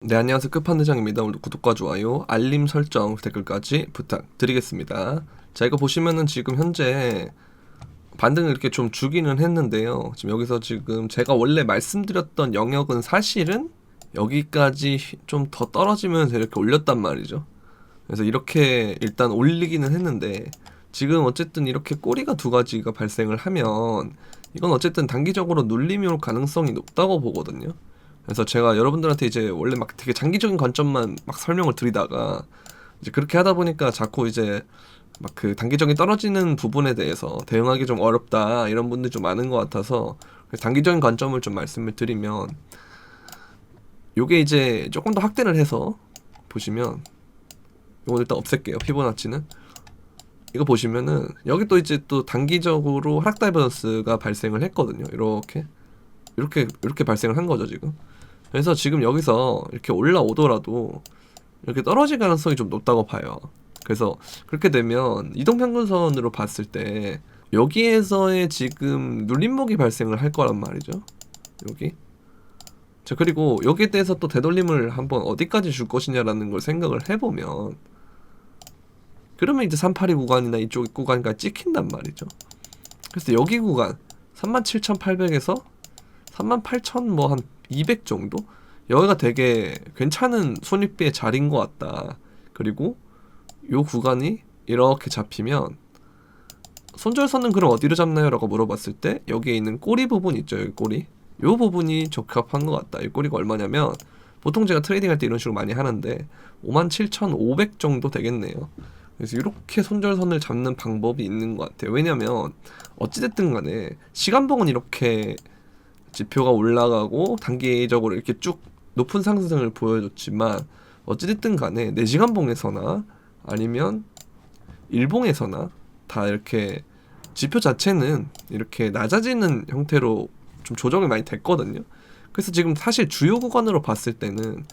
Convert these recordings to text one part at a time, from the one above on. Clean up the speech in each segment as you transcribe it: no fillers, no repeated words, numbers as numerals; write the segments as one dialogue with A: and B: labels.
A: 네, 안녕하세요. 끝판대장입니다. 오늘도 구독과 좋아요, 알림 설정, 댓글까지 부탁드리겠습니다. 자, 이거 보시면은 지금 현재 반등을 이렇게 좀 주기는 했는데요. 지금 여기서 지금 제가 원래 말씀드렸던 영역은 사실은 여기까지 좀 더 떨어지면서 이렇게 올렸단 말이죠. 그래서 이렇게 일단 올리기는 했는데 지금 어쨌든 이렇게 꼬리가 두 가지가 발생을 하면 이건 어쨌든 단기적으로 눌림이 올 가능성이 높다고 보거든요. 그래서 제가 여러분들한테 이제 원래 막 되게 장기적인 관점만 막 설명을 드리다가 이제 그렇게 하다 보니까 자꾸 이제 막 그 단기적인 떨어지는 부분에 대해서 대응하기 좀 어렵다 이런 분들이 좀 많은 것 같아서 단기적인 관점을 좀 말씀을 드리면 요게 이제 조금 더 확대를 해서 보시면 이거 일단 없앨게요. 피보나치는 이거 보시면은 여기 또 이제 또 단기적으로 하락 다이버전스가 발생을 했거든요. 이렇게 발생을 한 거죠 지금. 그래서 지금 여기서 이렇게 올라오더라도 이렇게 떨어질 가능성이 좀 높다고 봐요. 그래서 그렇게 되면 이동평균선으로 봤을 때 여기에서의 지금 눌림목이 발생을 할 거란 말이죠. 여기. 자, 그리고 여기에 대해서 또 되돌림을 한번 어디까지 줄 것이냐라는 걸 생각을 해보면 그러면 이제 382 구간이나 이쪽 구간까지 찍힌단 말이죠. 그래서 여기 구간 37,800에서 38,000 뭐 한 200 정도? 여기가 되게 괜찮은 손익비의 자리인 것 같다. 그리고 요 구간이 이렇게 잡히면 손절선은 그럼 어디로 잡나요? 라고 물어봤을 때 여기에 있는 꼬리 부분 있죠. 여기 꼬리. 요 부분이 적합한 것 같다. 이 꼬리가 얼마냐면 보통 제가 트레이딩 할 때 이런 식으로 많이 하는데 57,500 정도 되겠네요. 그래서 이렇게 손절선을 잡는 방법이 있는 것 같아요. 왜냐면 어찌됐든 간에 시간봉은 이렇게 지표가 올라가고 단기적으로 이렇게 쭉 높은 상승을 보여줬지만 어찌됐든 간에 4시간봉에서나 아니면 일봉에서나 다 이렇게 지표 자체는 이렇게 낮아지는 형태로 좀 조정이 많이 됐거든요. 그래서 지금 사실 주요 구간으로 봤을 때는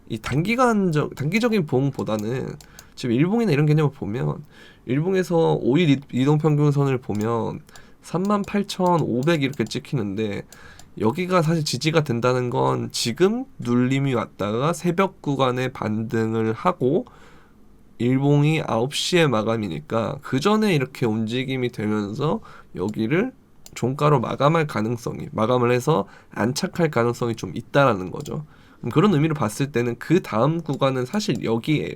A: 이 단기적인 봉보다는 지금 일봉이나 이런 개념을 보면 일봉에서 5일 이동평균선을 보면 38,500 이렇게 찍히는데 여기가 사실 지지가 된다는 건 지금 눌림이 왔다가 새벽 구간에 반등을 하고 일봉이 9시에 마감이니까 그 전에 이렇게 움직임이 되면서 여기를 종가로 마감을 해서 안착할 가능성이 좀 있다라는 거죠. 그런 의미로 봤을 때는 그 다음 구간은 사실 여기예요.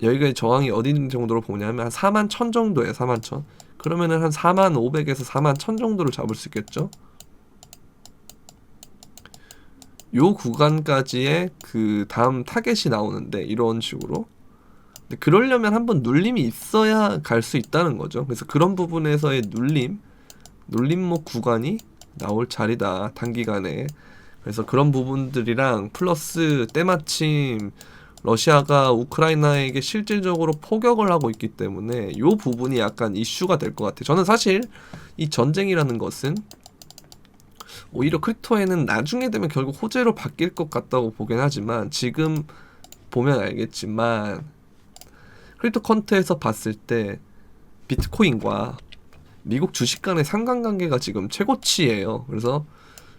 A: 여기가 저항이 어디 정도로 보냐면 한 41,000 정도예요. 41,000. 그러면은 한 4500에서 41,000 정도를 잡을 수 있겠죠. 요 구간까지의 그 다음 타겟이 나오는데 이런 식으로. 근데 그러려면 한번 눌림이 있어야 갈 수 있다는 거죠. 그래서 그런 부분에서의 눌림목 구간이 나올 자리다 단기간에. 그래서 그런 부분들이랑 플러스 때마침 러시아가 우크라이나에게 실질적으로 포격을 하고 있기 때문에 이 부분이 약간 이슈가 될 것 같아요. 저는 사실 이 전쟁이라는 것은 오히려 크립토에는 나중에 되면 결국 호재로 바뀔 것 같다고 보긴 하지만 지금 보면 알겠지만 크립토 컨트에서 봤을 때 비트코인과 미국 주식 간의 상관관계가 지금 최고치예요. 그래서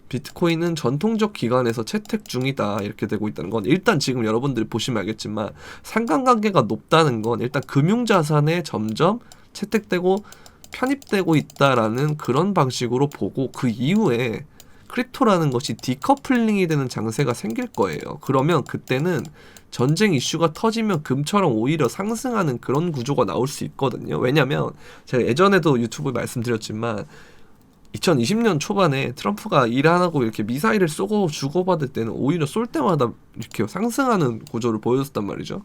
A: 비트코인은 전통적 기관에서 채택 중이다 이렇게 되고 있다는 건 일단 지금 여러분들이 보시면 알겠지만 상관관계가 높다는 건 일단 금융자산에 점점 채택되고 편입되고 있다라는 그런 방식으로 보고 그 이후에 크립토라는 것이 디커플링이 되는 장세가 생길 거예요. 그러면 그때는 전쟁 이슈가 터지면 금처럼 오히려 상승하는 그런 구조가 나올 수 있거든요. 왜냐면 제가 예전에도 유튜브에 말씀드렸지만 2020년 초반에 트럼프가 일 안 하고 이렇게 미사일을 쏘고 주고받을 때는 오히려 쏠 때마다 이렇게 상승하는 구조를 보여줬단 말이죠.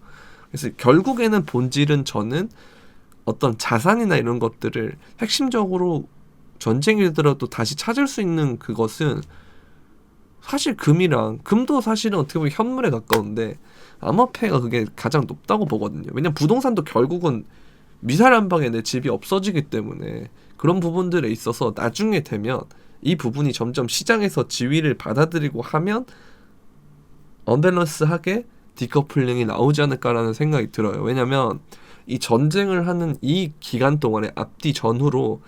A: 그래서 결국에는 본질은 저는 어떤 자산이나 이런 것들을 핵심적으로 전쟁이더라도 다시 찾을 수 있는 그것은 사실 금도 사실은 어떻게 보면 현물에 가까운데 암호화폐가 그게 가장 높다고 보거든요. 왜냐면 부동산도 결국은 미사일 한 방에 내 집이 없어지기 때문에 그런 부분들에 있어서 나중에 되면 이 부분이 점점 시장에서 지위를 받아들이고 하면 언밸런스하게 디커플링이 나오지 않을까라는 생각이 들어요. 왜냐면 이 전쟁을 하는 이 기간 동안에 앞뒤 전후로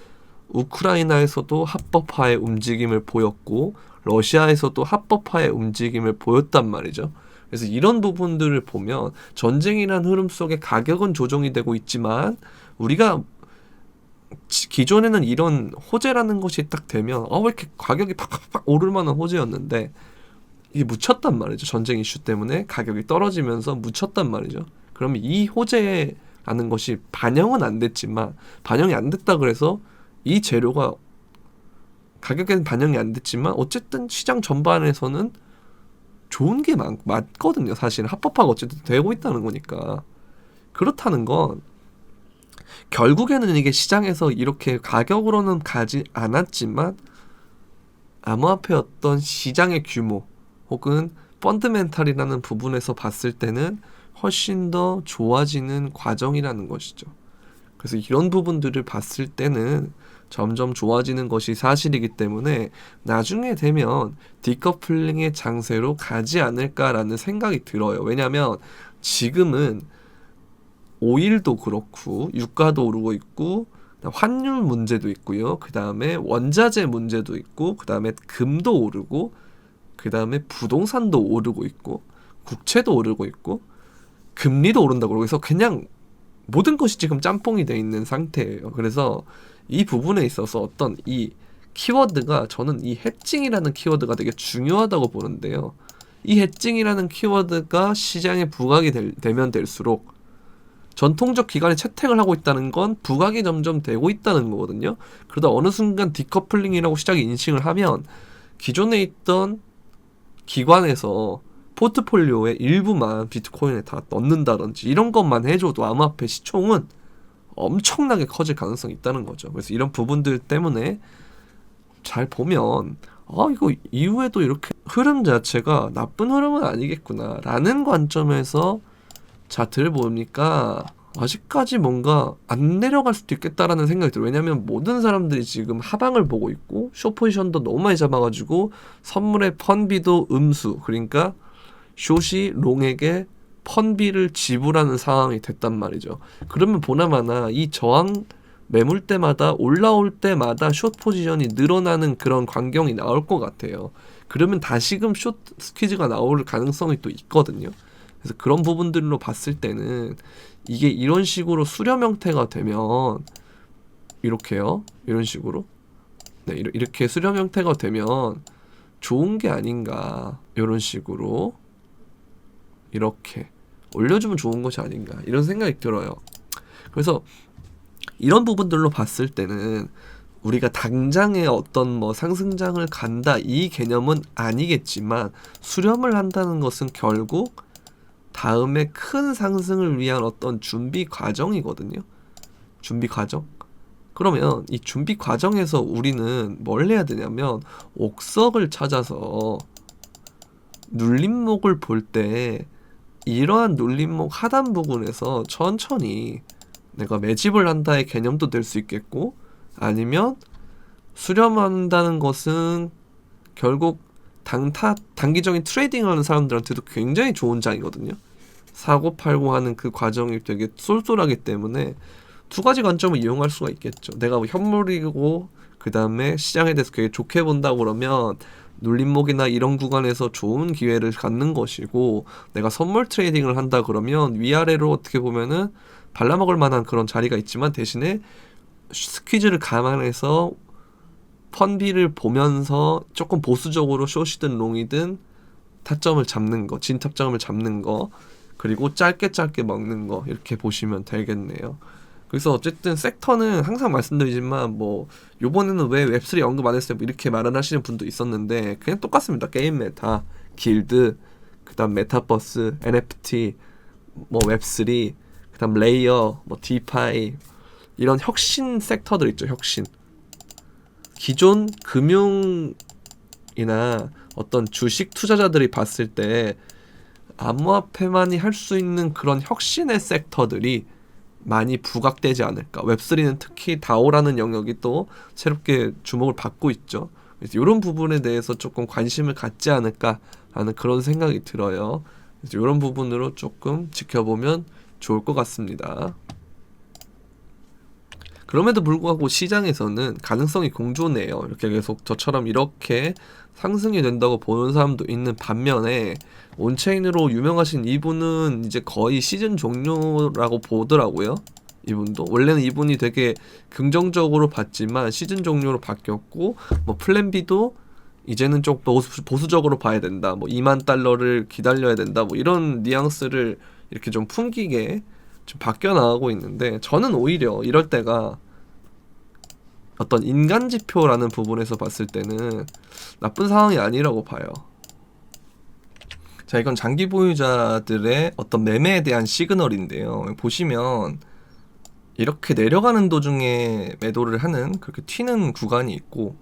A: 우크라이나에서도 합법화의 움직임을 보였고 러시아에서도 합법화의 움직임을 보였단 말이죠. 그래서 이런 부분들을 보면 전쟁이란 흐름 속에 가격은 조정이 되고 있지만 우리가 기존에는 이런 호재라는 것이 딱 되면 왜 이렇게 가격이 팍팍팍 오를 만한 호재였는데 이게 묻혔단 말이죠. 전쟁 이슈 때문에 가격이 떨어지면서 묻혔단 말이죠. 그러면 이 호재라는 것이 반영은 안 됐지만 반영이 안 됐다 그래서 이 재료가 가격에는 반영이 안 됐지만 어쨌든 시장 전반에서는 좋은 게 맞거든요. 사실 합법화가 어쨌든 되고 있다는 거니까. 그렇다는 건 결국에는 이게 시장에서 이렇게 가격으로는 가지 않았지만 암호화폐 어떤 시장의 규모 혹은 펀드멘탈이라는 부분에서 봤을 때는 훨씬 더 좋아지는 과정이라는 것이죠. 그래서 이런 부분들을 봤을 때는 점점 좋아지는 것이 사실이기 때문에 나중에 되면 디커플링의 장세로 가지 않을까라는 생각이 들어요. 왜냐하면 지금은 오일도 그렇고 유가도 오르고 있고 환율 문제도 있고요. 그 다음에 원자재 문제도 있고 그 다음에 금도 오르고 그 다음에 부동산도 오르고 있고 국채도 오르고 있고 금리도 오른다고 그러고 해서 그냥 모든 것이 지금 짬뽕이 돼 있는 상태예요. 그래서 이 부분에 있어서 어떤 이 키워드가 저는 이 해칭이라는 키워드가 되게 중요하다고 보는데요. 이 해칭이라는 키워드가 시장에 부각이 되면 될수록 전통적 기관이 채택을 하고 있다는 건 부각이 점점 되고 있다는 거거든요. 그러다 어느 순간 디커플링이라고 시장이 인식을 하면 기존에 있던 기관에서 포트폴리오의 일부만 비트코인에 다 넣는다든지 이런 것만 해줘도 암호화폐 시총은 엄청나게 커질 가능성이 있다는 거죠. 그래서 이런 부분들 때문에 잘 보면 이거 이후에도 이렇게 흐름 자체가 나쁜 흐름은 아니겠구나 라는 관점에서 차트를 보니까 아직까지 뭔가 안 내려갈 수도 있겠다라는 생각이 들어요. 왜냐면 모든 사람들이 지금 하방을 보고 있고 숏 포지션도 너무 많이 잡아가지고 선물의 펀비도 음수, 그러니까 숏이 롱에게 펀비를 지불하는 상황이 됐단 말이죠. 그러면 보나마나 이 저항 매물대마다 올라올 때마다 숏 포지션이 늘어나는 그런 광경이 나올 것 같아요. 그러면 다시금 숏 스퀴즈가 나올 가능성이 또 있거든요. 그래서 그런 부분들로 봤을 때는 이게 이런 식으로 수렴 형태가 되면 이렇게요. 이런 식으로 이렇게 수렴 형태가 되면 좋은 게 아닌가. 이런 식으로 이렇게 올려주면 좋은 것이 아닌가 이런 생각이 들어요. 그래서 이런 부분들로 봤을 때는 우리가 당장에 어떤 상승장을 간다 이 개념은 아니겠지만 수렴을 한다는 것은 결국 다음에 큰 상승을 위한 어떤 준비 과정이거든요. 준비 과정. 그러면 이 준비 과정에서 우리는 뭘 해야 되냐면 옥석을 찾아서 눌림목을 볼 때 이러한 눌림목 하단 부분에서 천천히 내가 매집을 한다의 개념도 될 수 있겠고, 아니면 수렴한다는 것은 결국 단기적인 트레이딩 하는 사람들한테도 굉장히 좋은 장이거든요. 사고 팔고 하는 그 과정이 되게 쏠쏠하기 때문에 두 가지 관점을 이용할 수가 있겠죠. 내가 현물이고 그 다음에 시장에 대해서 되게 좋게 본다고 그러면 눌림목이나 이런 구간에서 좋은 기회를 갖는 것이고, 내가 선물 트레이딩을 한다 그러면 위아래로 어떻게 보면은 발라먹을 만한 그런 자리가 있지만 대신에 스퀴즈를 감안해서 펀비를 보면서 조금 보수적으로 숏이든 롱이든 타점을 잡는 거, 진탑점을 잡는 거, 그리고 짧게 먹는 거, 이렇게 보시면 되겠네요. 그래서 어쨌든 섹터는 항상 말씀드리지만 요번에는 왜 웹3 언급 안 했어요? 이렇게 말을 하시는 분도 있었는데 그냥 똑같습니다. 게임 메타, 길드, 그다음 메타버스, NFT, 웹3, 그다음 레이어, 디파이, 이런 혁신 섹터들 있죠. 혁신. 기존 금융이나 어떤 주식 투자자들이 봤을 때 암호화폐만이 할 수 있는 그런 혁신의 섹터들이 많이 부각되지 않을까. 웹3는 특히 다오라는 영역이 또 새롭게 주목을 받고 있죠. 그래서 이런 부분에 대해서 조금 관심을 갖지 않을까 하는 그런 생각이 들어요. 그래서 이런 부분으로 조금 지켜보면 좋을 것 같습니다. 그럼에도 불구하고 시장에서는 가능성이 공존해요. 이렇게 계속 저처럼 이렇게 상승이 된다고 보는 사람도 있는 반면에 온체인으로 유명하신 이분은 이제 거의 시즌 종료라고 보더라고요. 이분도 원래는 이분이 되게 긍정적으로 봤지만 시즌 종료로 바뀌었고, 뭐 플랜 B도 이제는 좀 보수적으로 봐야 된다, 뭐 2만 달러를 기다려야 된다, 뭐 이런 뉘앙스를 이렇게 좀 풍기게 좀 바뀌어 나가고 있는데, 저는 오히려 이럴 때가 어떤 인간 지표라는 부분에서 봤을 때는 나쁜 상황이 아니라고 봐요. 자, 이건 장기 보유자들의 어떤 매매에 대한 시그널인데요. 보시면 이렇게 내려가는 도중에 매도를 하는, 그렇게 튀는 구간이 있고,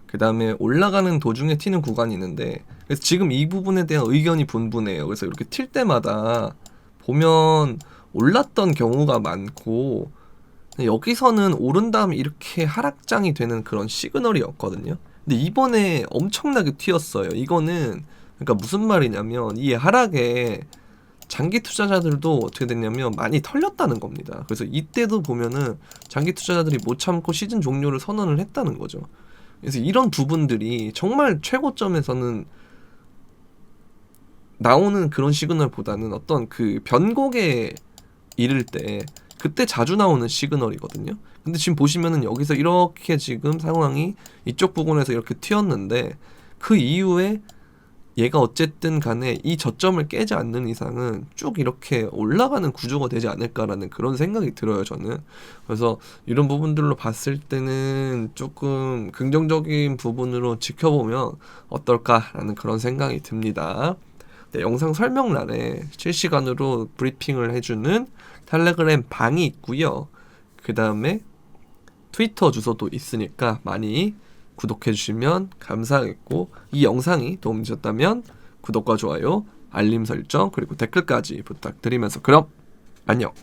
A: 그 다음에 올라가는 도중에 튀는 구간이 있는데, 그래서 지금 이 부분에 대한 의견이 분분해요. 그래서 이렇게 튈 때마다 보면 올랐던 경우가 많고, 여기서는 오른 다음에 이렇게 하락장이 되는 그런 시그널이었거든요. 근데 이번에 엄청나게 튀었어요. 이거는 그러니까 무슨 말이냐면, 이 하락에 장기 투자자들도 어떻게 됐냐면 많이 털렸다는 겁니다. 그래서 이때도 보면은 장기 투자자들이 못 참고 시즌 종료를 선언을 했다는 거죠. 그래서 이런 부분들이 정말 최고점에서는 나오는 그런 시그널보다는 어떤 그 변곡에 이를 때 그때 자주 나오는 시그널이거든요. 근데 지금 보시면은 여기서 이렇게 지금 상황이 이쪽 부분에서 이렇게 튀었는데, 그 이후에 얘가 어쨌든 간에 이 저점을 깨지 않는 이상은 쭉 이렇게 올라가는 구조가 되지 않을까라는 그런 생각이 들어요, 저는. 그래서 이런 부분들로 봤을 때는 조금 긍정적인 부분으로 지켜보면 어떨까라는 그런 생각이 듭니다. 네, 영상 설명란에 실시간으로 브리핑을 해주는 텔레그램 방이 있고요. 그 다음에 트위터 주소도 있으니까 많이 구독해주시면 감사하겠고, 이 영상이 도움이 되셨다면 구독과 좋아요, 알림 설정, 그리고 댓글까지 부탁드리면서 그럼 안녕!